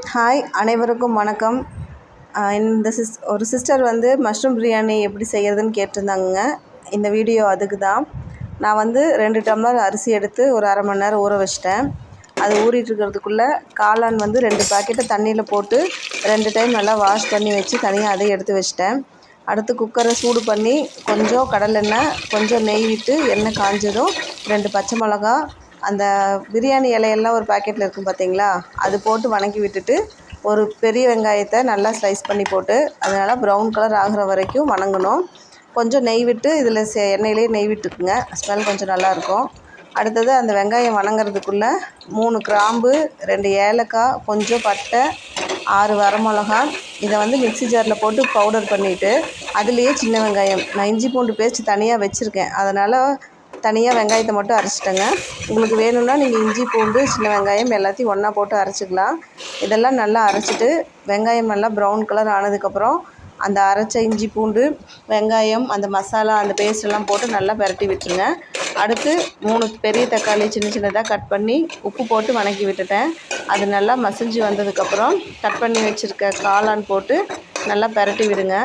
Hi, அனைவருக்கும் வணக்கம். இந்த ஒரு சிஸ்டர் வந்து மஷ்ரூம் பிரியாணி எப்படி செய்கிறதுன்னு கேட்டிருந்தாங்க. இந்த வீடியோ அதுக்கு தான். நான் வந்து 2 டம்ளர் அரிசி எடுத்து ஒரு அரை மணி நேரம் ஊற வச்சிட்டேன். அது ஊறிட்டுருக்கிறதுக்குள்ளே காளான் வந்து 2 பாக்கெட்டை தண்ணியில் போட்டு 2 டைம் நல்லா வாஷ் பண்ணி வச்சு தனியாக அதை எடுத்து வச்சிட்டேன். அடுத்து குக்கரை சூடு பண்ணி கொஞ்சம் கடலெண்ணெய், கொஞ்சம் நெய் விட்டு எண்ணெய் காஞ்சதும் 2 பச்சை மிளகா, அந்த பிரியாணி இலையெல்லாம் ஒரு பாக்கெட்டில் இருக்கும் பார்த்தீங்களா, அது போட்டு வணக்கி விட்டுட்டு ஒரு பெரிய வெங்காயத்தை நல்லா ஸ்லைஸ் பண்ணி போட்டு அதனால் ப்ரௌன் கலர் ஆகிற வரைக்கும் வணங்கணும். கொஞ்சம் நெய் விட்டு இதில் எண்ணெயிலே நெய் விட்டுக்குங்க, ஸ்மெல் கொஞ்சம் நல்லாயிருக்கும். அடுத்தது அந்த வெங்காயம் வணங்கிறதுக்குள்ளே 3 கிராம்பு, 2 ஏலக்காய், கொஞ்சம் பட்டை, 6 வரமிளகா, இதை வந்து மிக்ஸி ஜாரில் போட்டு பவுடர் பண்ணிவிட்டு அதுலேயே சின்ன வெங்காயம், நான் இஞ்சி பூண்டு பேஸ்ட் தனியாக வச்சுருக்கேன், அதனால் தனியாக வெங்காயத்தை மட்டும் அரைச்சிட்டேங்க. உங்களுக்கு வேணும்னா நீங்கள் இஞ்சி பூண்டு சின்ன வெங்காயம் எல்லாத்தையும் ஒன்றா போட்டு அரைச்சிக்கலாம். இதெல்லாம் நல்லா அரைச்சிட்டு வெங்காயம் நல்லா ப்ரௌன் கலர் ஆனதுக்கப்புறம் அந்த அரைச்ச இஞ்சி பூண்டு வெங்காயம் அந்த மசாலா அந்த பேஸ்ட்டெல்லாம் போட்டு நல்லா பரட்டி விட்டுருங்க. அடுத்து 3 பெரிய தக்காளி சின்ன சின்னதாக கட் பண்ணி உப்பு போட்டு வணக்கி விட்டுட்டேன். அது நல்லா மசிஞ்சு வந்ததுக்கப்புறம் கட் பண்ணி வச்சுருக்க காளான் போட்டு நல்லா பரட்டி விடுங்க.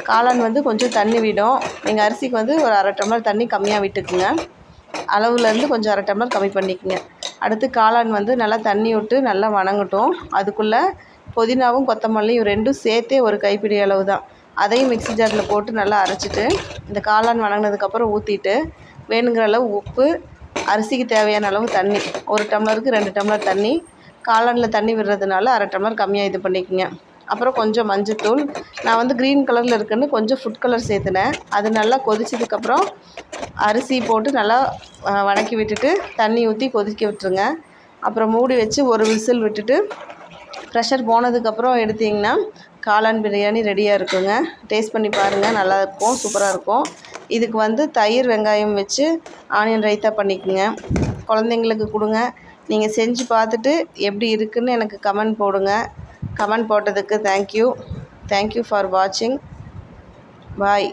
காளான் வந்து கொஞ்சம் தண்ணி விடும். நீங்கள் அரிசிக்கு வந்து ஒரு அரை டம்ளர் தண்ணி கம்மியாக விட்டுக்குங்க. அளவுலேருந்து கொஞ்சம் அரை டம்ளர் கம்மி பண்ணிக்கோங்க. அடுத்து காளான் வந்து நல்லா தண்ணி விட்டு நல்லா வணங்கட்டும். அதுக்குள்ளே புதினாவும் கொத்தமல்லியும் 2ம் சேர்த்தே ஒரு கைப்பிடி அளவு தான், அதையும் மிக்ஸி ஜாரில் போட்டு நல்லா அரைச்சிட்டு இந்த காளான் வணங்கினதுக்கப்புறம் ஊற்றிட்டு வேணுங்கிற அளவு உப்பு, அரிசிக்கு தேவையான அளவு தண்ணி, 1 டம்ளருக்கு 2 டம்ளர் தண்ணி, காளானில் தண்ணி விடுறதுனால அரை டம்ளர் கம்மியாக இது பண்ணிக்கோங்க. அப்புறம் கொஞ்சம் மஞ்சத்தூள், நான் வந்து க்ரீன் கலரில் இருக்குன்னு கொஞ்சம் ஃபுட் கலர் சேர்த்துனேன். அது நல்லா கொதிச்சதுக்கப்புறம் அரிசி போட்டு நல்லா வதக்கி விட்டுட்டு தண்ணி ஊற்றி கொதிக்க விட்டுருங்க. அப்புறம் மூடி வச்சு ஒரு விசில் விட்டுட்டு ப்ரெஷர் போனதுக்கப்புறம் எடுத்திங்கன்னா காளான் பிரியாணி ரெடியாக இருக்குங்க. டேஸ்ட் பண்ணி பாருங்கள், நல்லாயிருக்கும், சூப்பராக இருக்கும். இதுக்கு வந்து தயிர் வெங்காயம் வச்சு ஆனியன் ரைத்தா பண்ணிக்கோங்க, குழந்தைங்களுக்கு கொடுங்க. நீங்கள் செஞ்சு பார்த்துட்டு எப்படி இருக்குதுன்னு எனக்கு கமெண்ட் போடுங்க. கமெண்ட் போட்டதுக்கு தேங்க்யூ ஃபார் வாட்சிங். பாய்.